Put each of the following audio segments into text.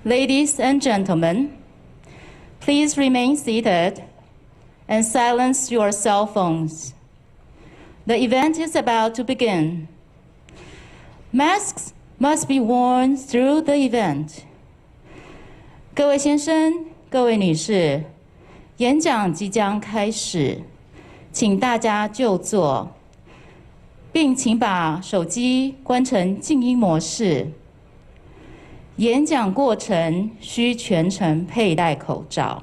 Ladies and gentlemen, please remain seated and silence your cell phones. The event is about to begin. Masks must be worn through the event. 各位先生、各位女士，演讲即将开始，请大家就座，并请把手机关成静音模式。演讲过程需全程佩戴口罩。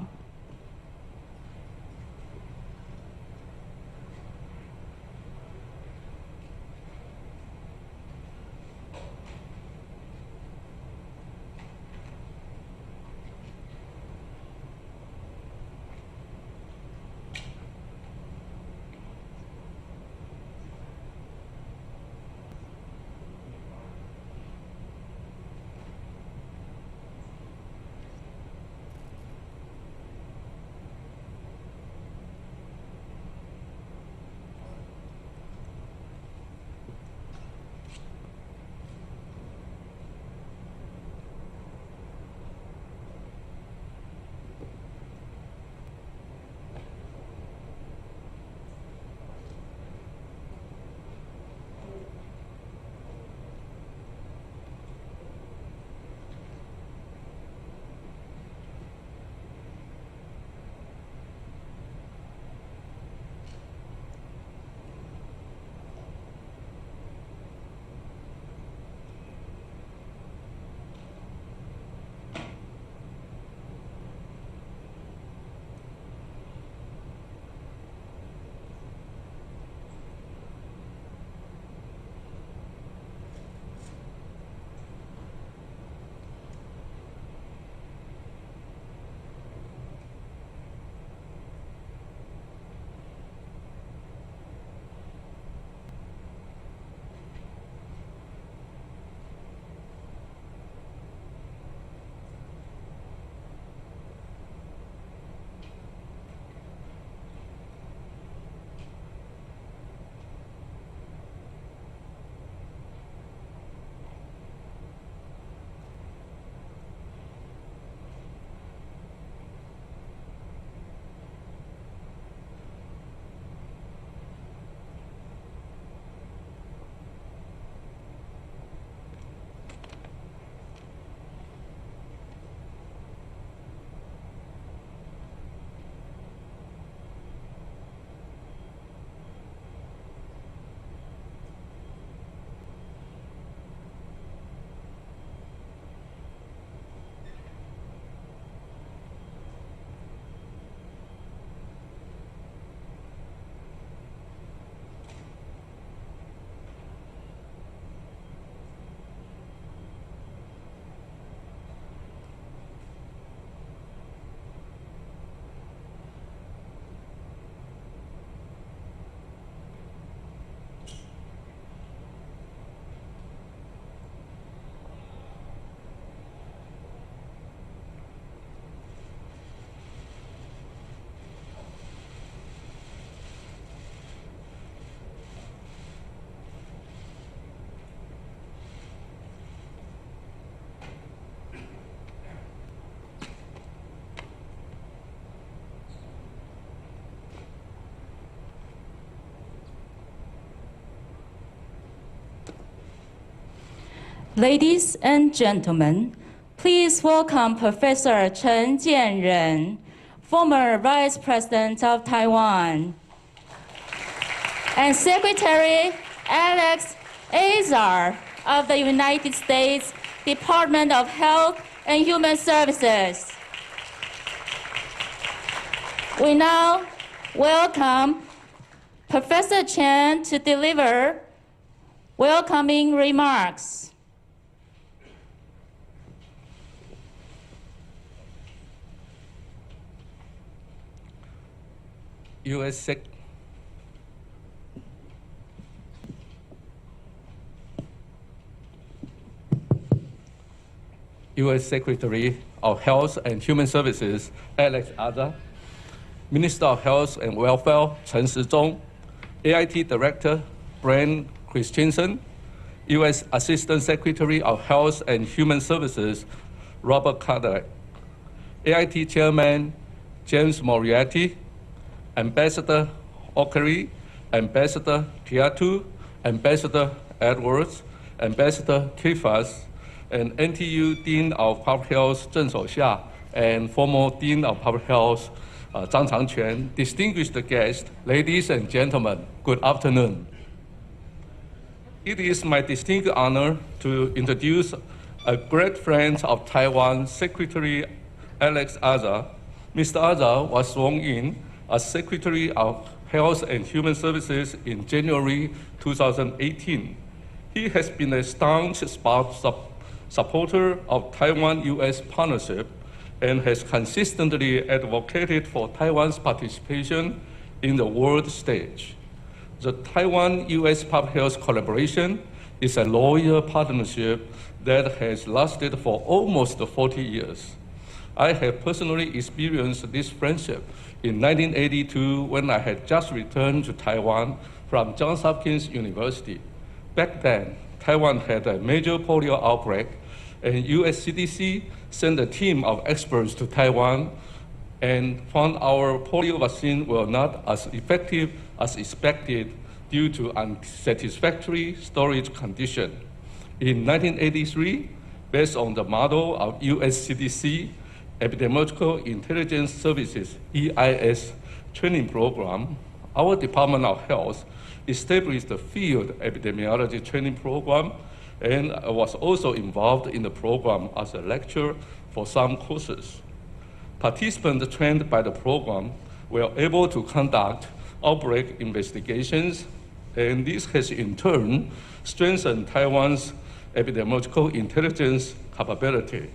Ladies and gentlemen, please welcome Professor Chen Jianren, former Vice President of Taiwan, and Secretary Alex Azar of the United States Department of Health and Human Services. We now welcome Professor Chen to deliver welcoming remarks. U.S. Secretary of Health and Human Services Alex Azar, Minister of Health and Welfare Chen Shizhong, AIT Director Brian Christensen, U.S. Assistant Secretary of Health and Human Services Robert Carter, AIT Chairman James Moriarty, Ambassador O'Clery, Ambassador Kiatu, Ambassador Edwards, Ambassador Kifas, and NTU Dean of Public Health Zheng Shouxia, and former Dean of Public Health Zhang Changquan, distinguished guests, ladies and gentlemen, good afternoon. It is my distinct honor to introduce a great friend of Taiwan, Secretary Alex Azar. Mr. Azar was sworn in as Secretary of Health and Human Services in January 2018. He has been a staunch supporter of Taiwan-U.S. partnership and has consistently advocated for Taiwan's participation in the world stage. The Taiwan-U.S. public health collaboration is a loyal partnership that has lasted for almost 40 years. I have personally experienced this friendship in 1982 when I had just returned to Taiwan from Johns Hopkins University. Back then, Taiwan had a major polio outbreak, and US CDC sent a team of experts to Taiwan and found our polio vaccine were not as effective as expected due to unsatisfactory storage condition. In 1983, based on the model of US CDC Epidemiological Intelligence Services, EIS training program, our Department of Health established the field epidemiology training program and was also involved in the program as a lecturer for some courses. Participants trained by the program were able to conduct outbreak investigations, and this has in turn strengthened Taiwan's epidemiological intelligence capability.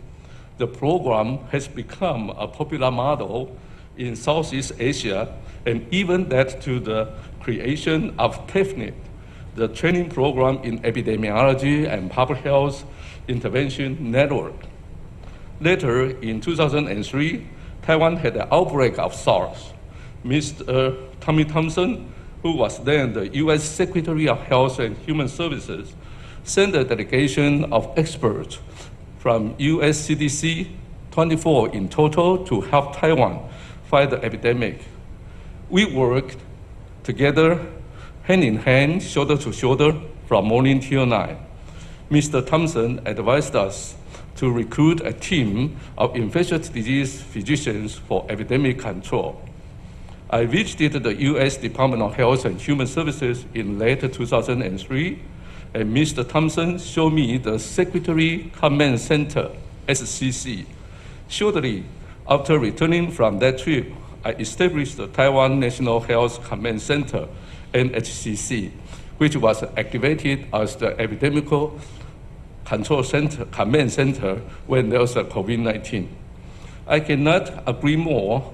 The program has become a popular model in Southeast Asia and even led to the creation of TEFNIT, the training program in epidemiology and public health intervention network. Later, in 2003, Taiwan had an outbreak of SARS. Mr. Tommy Thompson, who was then the US Secretary of Health and Human Services, sent a delegation of experts from US CDC, 24 in total, to help Taiwan fight the epidemic. We worked together, hand in hand, shoulder to shoulder, from morning till night. Mr. Thompson advised us to recruit a team of infectious disease physicians for epidemic control. I visited the US Department of Health and Human Services in late 2003, and Mr. Thompson showed me the Secretary Command Center, SCC. Shortly after returning from that trip, I established the Taiwan National Health Command Center, NHCC, which was activated as the epidemic control center, command center when there was a COVID-19. I cannot agree more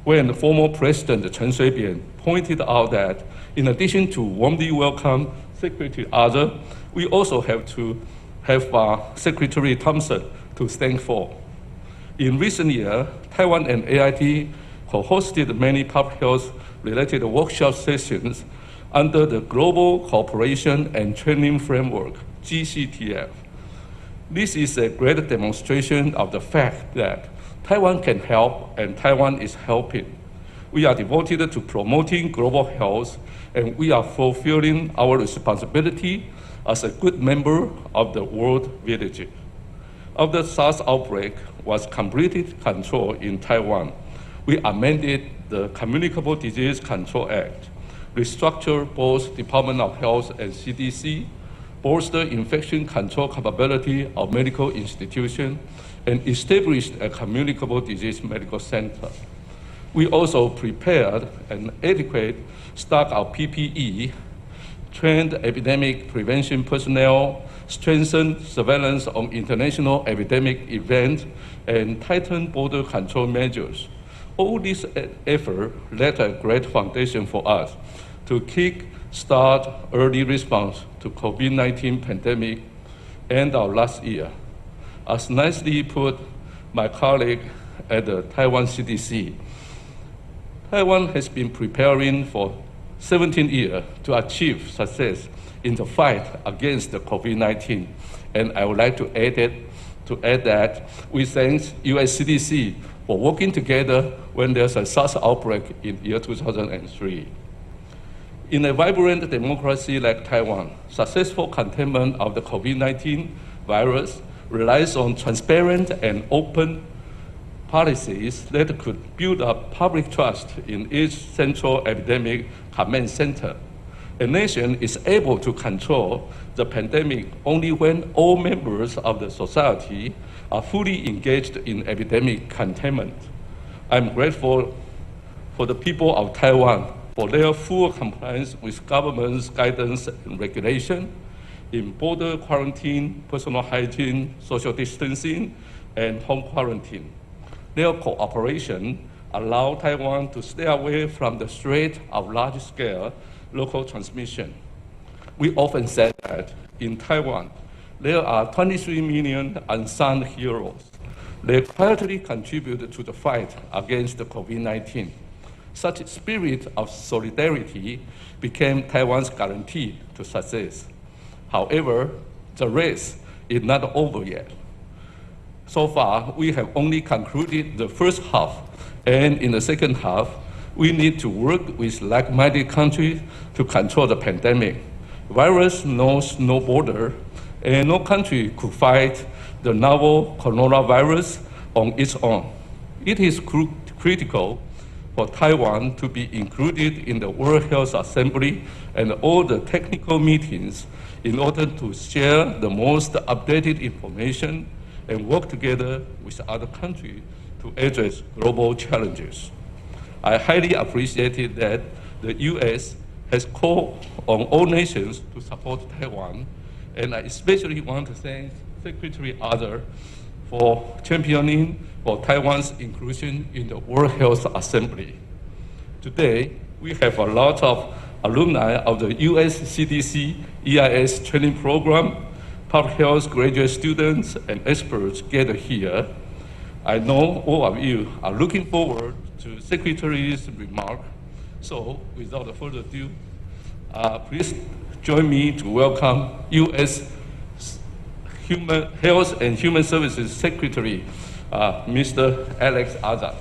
when the former President Chen Shui-bian pointed out that in addition to warmly welcome Secretary Azar, we also have to have Secretary Thompson to thank for. In recent years, Taiwan and AIT co-hosted many public health-related workshop sessions under the Global Cooperation and Training Framework, GCTF. This is a great demonstration of the fact that Taiwan can help and Taiwan is helping. We are devoted to promoting global health, and we are fulfilling our responsibility as a good member of the world village. After SARS outbreak was completely controlled in Taiwan, we amended the Communicable Disease Control Act, restructured both Department of Health and CDC, bolster infection control capability of medical institutions, and established a communicable disease medical center. We also prepared an adequate stock of PPE, trained epidemic prevention personnel, strengthened surveillance on international epidemic events, and tightened border control measures. All this effort laid a great foundation for us to kick-start early response to COVID-19 pandemic end of last year. As nicely put my colleague at the Taiwan CDC, Taiwan has been preparing for 17 years to achieve success in the fight against the COVID-19, and I would like to add to add that we thank US CDC for working together when there's a SARS outbreak in year 2003. In a vibrant democracy like Taiwan, successful containment of the COVID-19 virus relies on transparent and open policies that could build up public trust in each central epidemic command center. A nation is able to control the pandemic only when all members of the society are fully engaged in epidemic containment. I'm grateful for the people of Taiwan for their full compliance with government's guidance and regulation in border quarantine, personal hygiene, social distancing, and home quarantine. Their cooperation allowed Taiwan to stay away from the threat of large-scale local transmission. We often say that in Taiwan, there are 23 million unsung heroes. They quietly contribute to the fight against the COVID-19. Such a spirit of solidarity became Taiwan's guarantee to success. However, the race is not over yet. So far, we have only concluded the first half, and in the second half, we need to work with like-minded countries to control the pandemic. The virus knows no border, and no country could fight the novel coronavirus on its own. It is critical for Taiwan to be included in the World Health Assembly and all the technical meetings in order to share the most updated information and work together with other countries to address global challenges. I highly appreciated that the US has called on all nations to support Taiwan, and I especially want to thank Secretary A札爾 for championing for Taiwan's inclusion in the World Health Assembly. Today, we have a lot of alumni of the US CDC EIS training program, public health graduate students and experts gathered here. I know all of you are looking forward to Secretary's remark. So without further ado, please join me to welcome US Health and Human Services Secretary, Mr. Alex A札爾.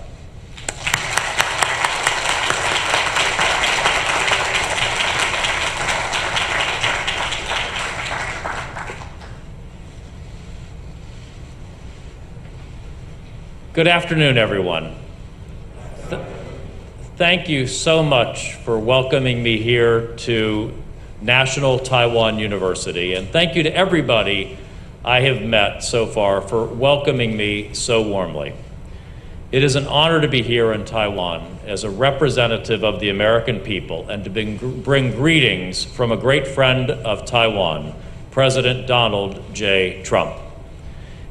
Good afternoon, everyone. Thank you so much for welcoming me here to National Taiwan University, and thank you to everybody I have met so far for welcoming me so warmly. It is an honor to be here in Taiwan as a representative of the American people and to bring greetings from a great friend of Taiwan, President Donald J. Trump.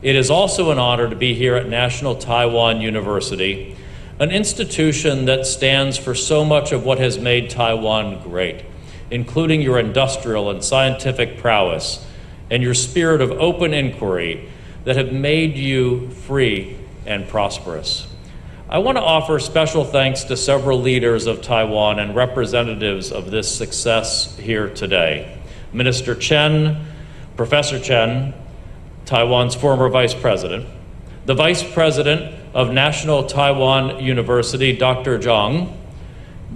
It is also an honor to be here at National Taiwan University, an institution that stands for so much of what has made Taiwan great, including your industrial and scientific prowess and your spirit of open inquiry that have made you free and prosperous. I want to offer special thanks to several leaders of Taiwan and representatives of this success here today. Minister Chen, Professor Chen, Taiwan's former vice president, the vice president of National Taiwan University, Dr. Zhang,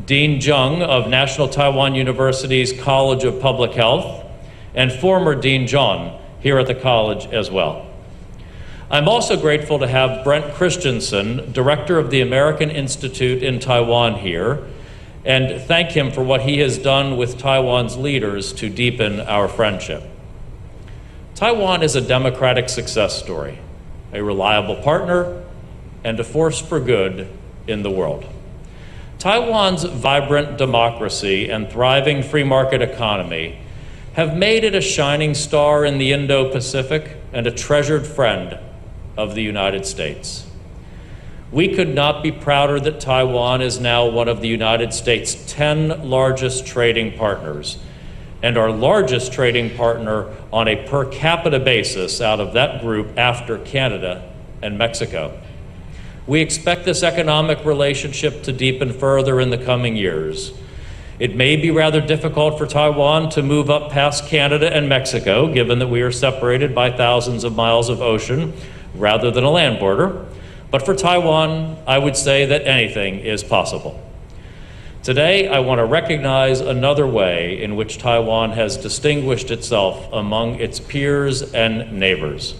Dean Zheng of National Taiwan University's College of Public Health, and former Dean John here at the college as well. I'm also grateful to have Brent Christensen, director of the American Institute in Taiwan here, and thank him for what he has done with Taiwan's leaders to deepen our friendship. Taiwan is a democratic success story, a reliable partner, and a force for good in the world. Taiwan's vibrant democracy and thriving free market economy have made it a shining star in the Indo-Pacific and a treasured friend of the United States. We could not be prouder that Taiwan is now one of the United States' 10 largest trading partners, and our largest trading partner on a per capita basis out of that group after Canada and Mexico. We expect this economic relationship to deepen further in the coming years, It may be rather difficult for Taiwan to move up past Canada and Mexico, given that we are separated by thousands of miles of ocean rather than a land border. But for Taiwan, I would say that anything is possible. Today, I want to recognize another way in which Taiwan has distinguished itself among its peers and neighbors.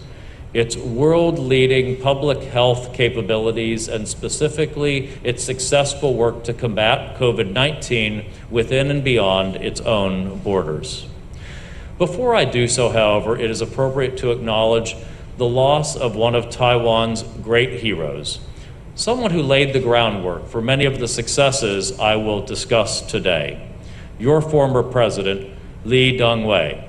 Its world-leading public health capabilities, and specifically its successful work to combat COVID-19 within and beyond its own borders. Before I do so, however, it is appropriate to acknowledge the loss of one of Taiwan's great heroes, someone who laid the groundwork for many of the successes I will discuss today, your former president, Lee Teng-hui.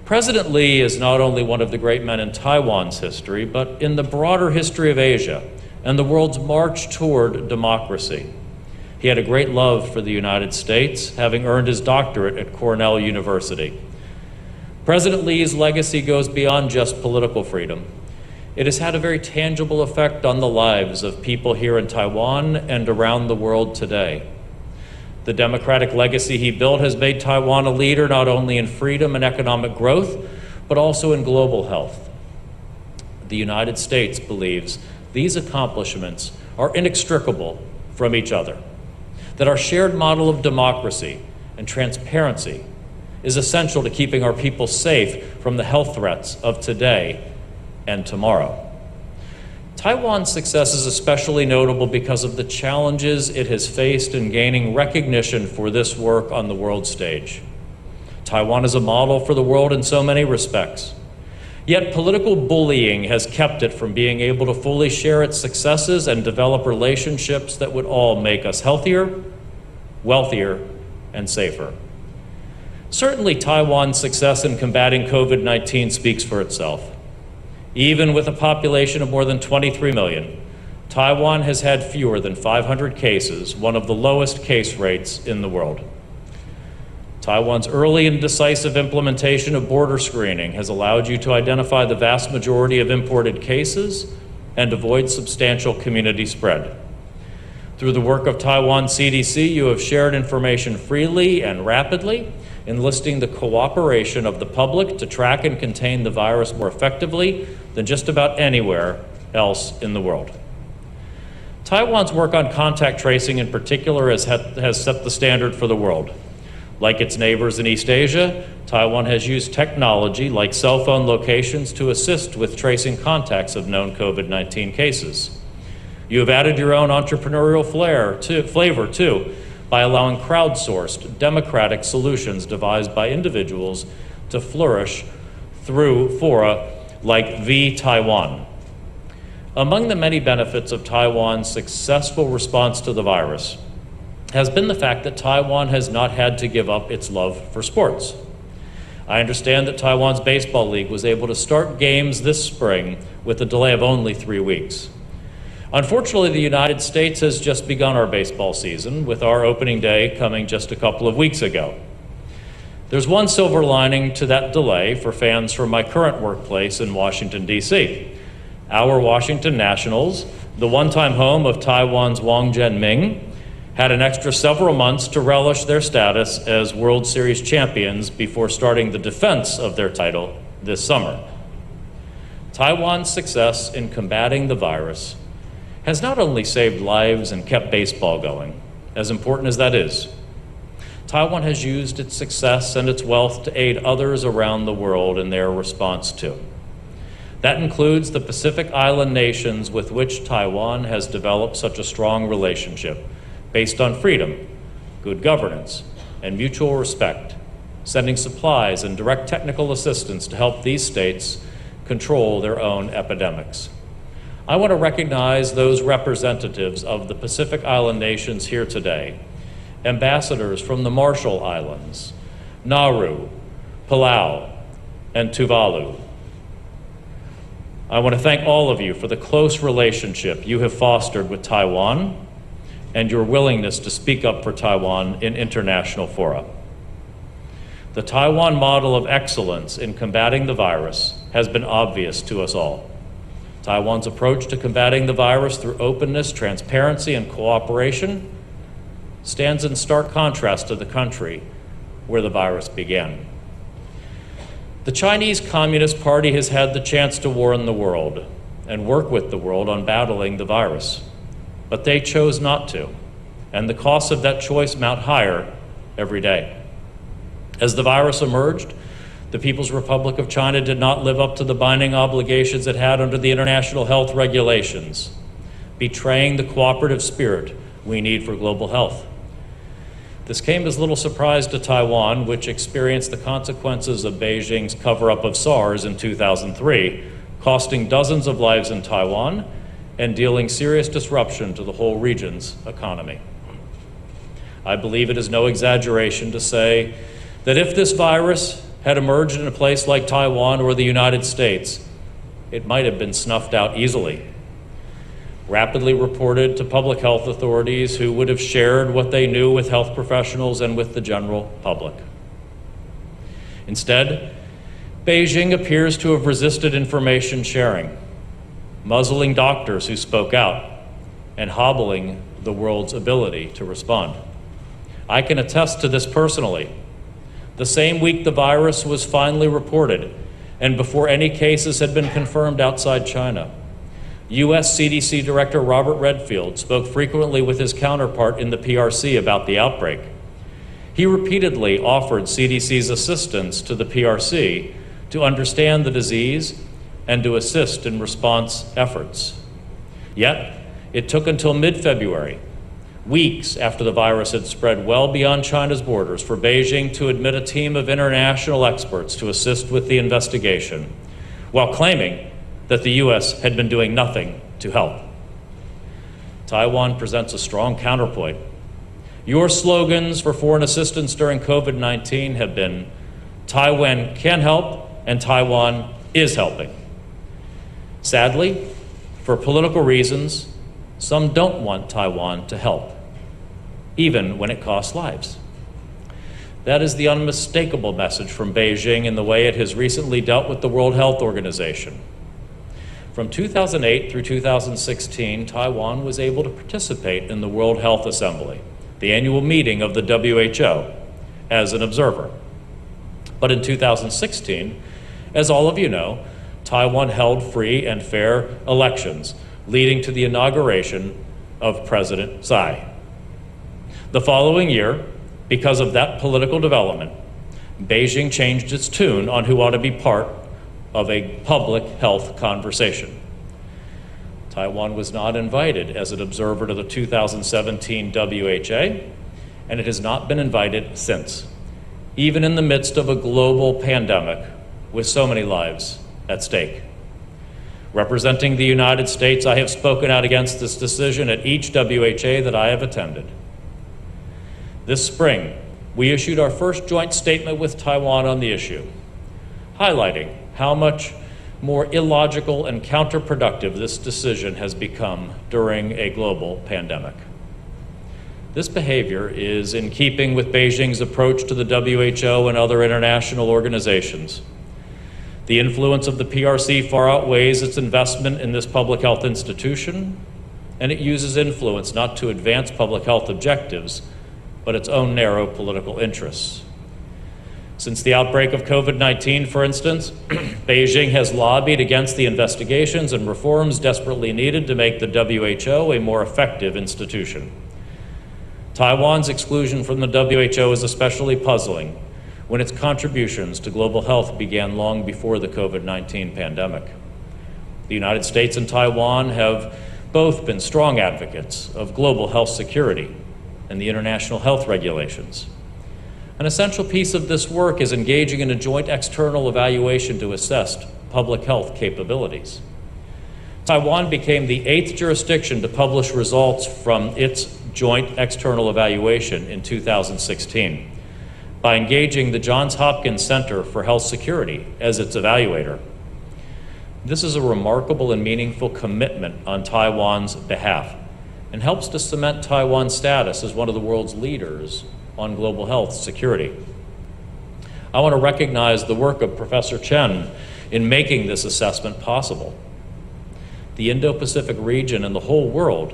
President Lee is not only one of the great men in Taiwan's history, but in the broader history of Asia and the world's march toward democracy. He had a great love for the United States, having earned his doctorate at Cornell University. President Lee's legacy goes beyond just political freedom. It has had a very tangible effect on the lives of people here in Taiwan and around the world today. The democratic legacy he built has made Taiwan a leader not only in freedom and economic growth, but also in global health. The United States believes these accomplishments are inextricable from each other, that our shared model of democracy and transparency is essential to keeping our people safe from the health threats of today and tomorrow. Taiwan's success is especially notable because of the challenges it has faced in gaining recognition for this work on the world stage. Taiwan is a model for the world in so many respects. Yet political bullying has kept it from being able to fully share its successes and develop relationships that would all make us healthier, wealthier, and safer. Certainly, Taiwan's success in combating COVID-19 speaks for itself. Even with a population of more than 23 million, Taiwan has had fewer than 500 cases, one of the lowest case rates in the world. Taiwan's early and decisive implementation of border screening has allowed you to identify the vast majority of imported cases and avoid substantial community spread. Through the work of Taiwan CDC, you have shared information freely and rapidly, enlisting the cooperation of the public to track and contain the virus more effectively than just about anywhere else in the world. Taiwan's work on contact tracing in particular has set the standard for the world. Like its neighbors in East Asia, Taiwan has used technology like cell phone locations to assist with tracing contacts of known COVID-19 cases. You have added your own entrepreneurial flavor too, by allowing crowdsourced, democratic solutions devised by individuals to flourish through fora like V-Taiwan. Among the many benefits of Taiwan's successful response to the virus has been the fact that Taiwan has not had to give up its love for sports. I understand that Taiwan's baseball league was able to start games this spring with a delay of only 3 weeks. Unfortunately, the United States has just begun our baseball season, with our opening day coming just a couple of weeks ago. There's one silver lining to that delay for fans from my current workplace in Washington, D.C. Our Washington Nationals, the one-time home of Taiwan's Wang Zhenming, had an extra several months to relish their status as World Series champions before starting the defense of their title this summer. Taiwan's success in combating the virus has not only saved lives and kept baseball going, as important as that is. Taiwan has used its success and its wealth to aid others around the world in their response to. That includes the Pacific Island nations with which Taiwan has developed such a strong relationship based on freedom, good governance, and mutual respect, sending supplies and direct technical assistance to help these states control their own epidemics. I want to recognize those representatives of the Pacific Island nations here today, ambassadors from the Marshall Islands, Nauru, Palau, and Tuvalu. I want to thank all of you for the close relationship you have fostered with Taiwan and your willingness to speak up for Taiwan in international fora. The Taiwan model of excellence in combating the virus has been obvious to us all. Taiwan's approach to combating the virus through openness, transparency, and cooperation stands in stark contrast to the country where the virus began. The Chinese Communist Party has had the chance to warn the world and work with the world on battling the virus, but they chose not to, and the costs of that choice mount higher every day. As the virus emerged, the People's Republic of China did not live up to the binding obligations it had under the international health regulations, betraying the cooperative spirit we need for global health. This came as little surprise to Taiwan, which experienced the consequences of Beijing's cover-up of SARS in 2003, costing dozens of lives in Taiwan and dealing serious disruption to the whole region's economy. I believe it is no exaggeration to say that if this virus had emerged in a place like Taiwan or the United States, it might have been snuffed out easily, rapidly reported to public health authorities who would have shared what they knew with health professionals and with the general public. Instead, Beijing appears to have resisted information sharing, muzzling doctors who spoke out, and hobbling the world's ability to respond. I can attest to this personally. The same week the virus was finally reported, and before any cases had been confirmed outside China, U.S. CDC Director Robert Redfield spoke frequently with his counterpart in the PRC about the outbreak. He repeatedly offered CDC's assistance to the PRC to understand the disease and to assist in response efforts. Yet, it took until mid-February, weeks after the virus had spread well beyond China's borders, for Beijing to admit a team of international experts to assist with the investigation, while claiming that the U.S. had been doing nothing to help. Taiwan presents a strong counterpoint. Your slogans for foreign assistance during COVID-19 have been, Taiwan can help and Taiwan is helping. Sadly, for political reasons, some don't want Taiwan to help, even when it costs lives. That is the unmistakable message from Beijing in the way it has recently dealt with the World Health Organization. From 2008 through 2016, Taiwan was able to participate in the World Health Assembly, the annual meeting of the WHO, as an observer. But in 2016, as all of you know, Taiwan held free and fair elections, leading to the inauguration of President Tsai. The following year, because of that political development, Beijing changed its tune on who ought to be part of a public health conversation. Taiwan was not invited as an observer to the 2017 WHA, and it has not been invited since, even in the midst of a global pandemic with so many lives at stake. Representing the United States, I have spoken out against this decision at each WHA that I have attended. This spring, we issued our first joint statement with Taiwan on the issue, highlighting how much more illogical and counterproductive this decision has become during a global pandemic. This behavior is in keeping with Beijing's approach to the WHO and other international organizations. The influence of the PRC far outweighs its investment in this public health institution, and it uses influence not to advance public health objectives, but its own narrow political interests. Since the outbreak of COVID-19, for instance, Beijing has lobbied against the investigations and reforms desperately needed to make the WHO a more effective institution. Taiwan's exclusion from the WHO is especially puzzling when its contributions to global health began long before the COVID-19 pandemic. The United States and Taiwan have both been strong advocates of global health security and the international health regulations. An essential piece of this work is engaging in a joint external evaluation to assess public health capabilities. Taiwan became the 8th jurisdiction to publish results from its joint external evaluation in 2016 by engaging the Johns Hopkins Center for Health Security as its evaluator. This is a remarkable and meaningful commitment on Taiwan's behalf and helps to cement Taiwan's status as one of the world's leaders on global health security. I want to recognize the work of Professor Chen in making this assessment possible. The Indo-Pacific region and the whole world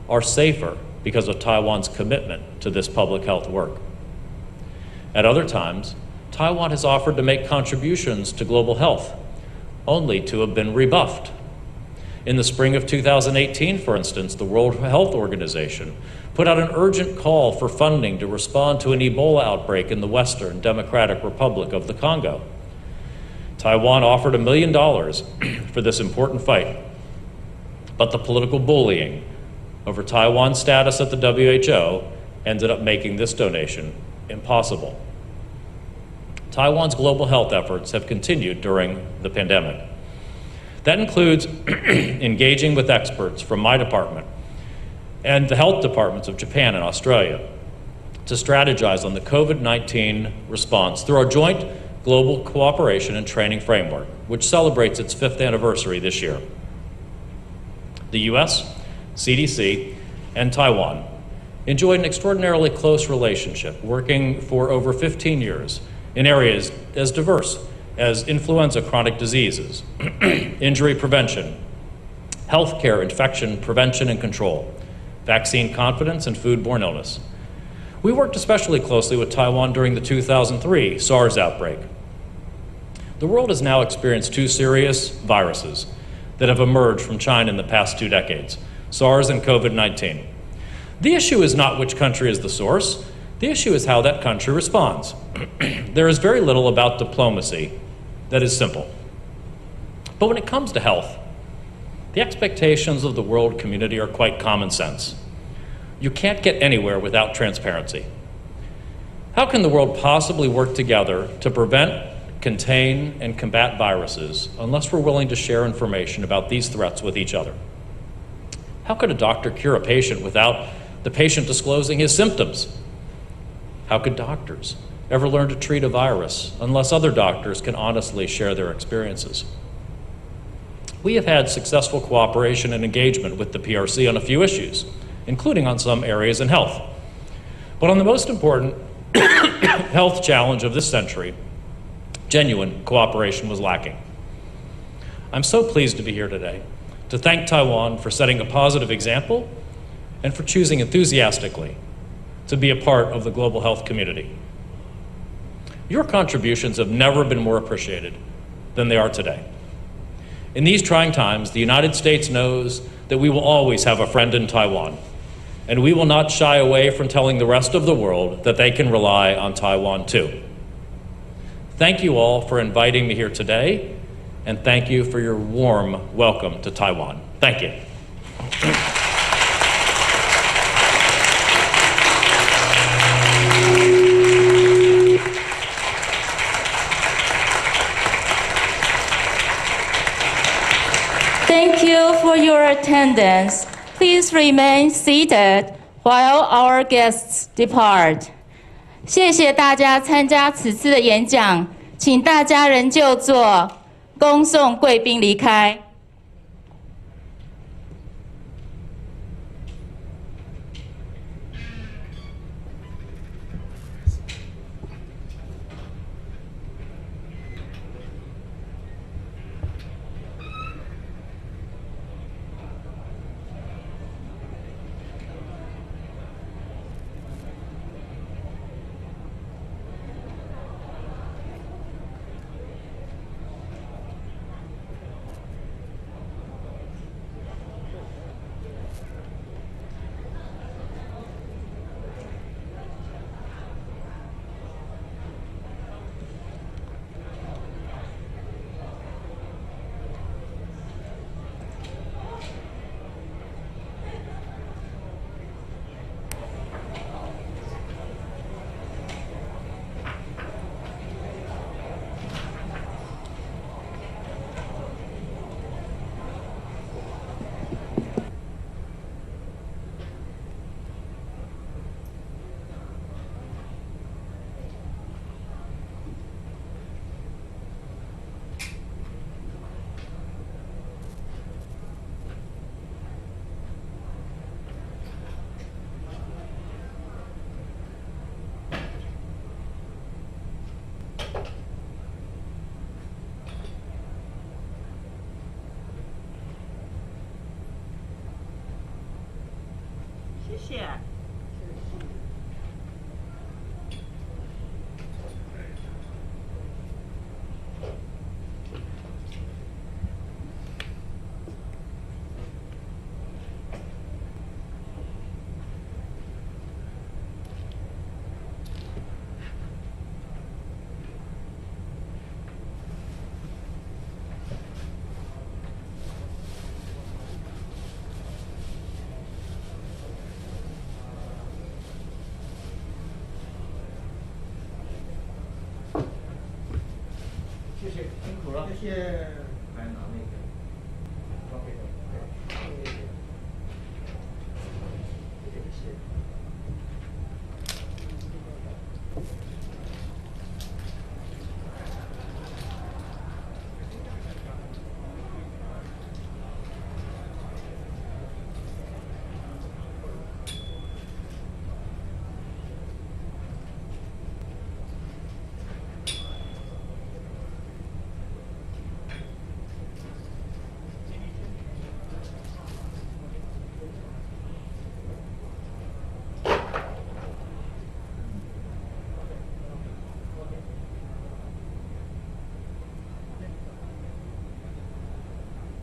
are safer because of Taiwan's commitment to this public health work. At other times, Taiwan has offered to make contributions to global health, only to have been rebuffed. In the spring of 2018, for instance, the World Health Organization put out an urgent call for funding to respond to an Ebola outbreak in the Western Democratic Republic of the Congo. Taiwan offered $1 million for this important fight, but the political bullying over Taiwan's status at the WHO ended up making this donation impossible. Taiwan's global health efforts have continued during the pandemic. That includes engaging with experts from my department and the health departments of Japan and Australia to strategize on the COVID-19 response through our joint global cooperation and training framework, which celebrates its 5th anniversary this year. The US, CDC, and Taiwan enjoyed an extraordinarily close relationship, working for over 15 years in areas as diverse as influenza chronic diseases, injury prevention, healthcare infection prevention and control, vaccine confidence, and foodborne illness. We worked especially closely with Taiwan during the 2003 SARS outbreak. The world has now experienced 2 serious viruses that have emerged from China in the past 2 decades, SARS and COVID-19. The issue is not which country is the source. The issue is how that country responds. There is very little about diplomacy that is simple. But when it comes to health, the expectations of the world community are quite common sense. You can't get anywhere without transparency. How can the world possibly work together to prevent, contain, and combat viruses unless we're willing to share information about these threats with each other? How could a doctor cure a patient without the patient disclosing his symptoms? How could doctors ever learn to treat a virus unless other doctors can honestly share their experiences? We have had successful cooperation and engagement with the PRC on a few issues, including on some areas in health. But on the most important health challenge of this century, genuine cooperation was lacking. I'm so pleased to be here today to thank Taiwan for setting a positive example and for choosing enthusiastically to be a part of the global health community. Your contributions have never been more appreciated than they are today. In these trying times, the United States knows that we will always have a friend in Taiwan, and we will not shy away from telling the rest of the world that they can rely on Taiwan too. Thank you all for inviting me here today, and thank you for your warm welcome to Taiwan. Thank you. Thank you for your attendance. Please remain seated while our guests depart. 谢谢大家参加此次的演讲，请大家仍就座，恭送贵宾离开。谢。谢谢，辛苦了。谢谢。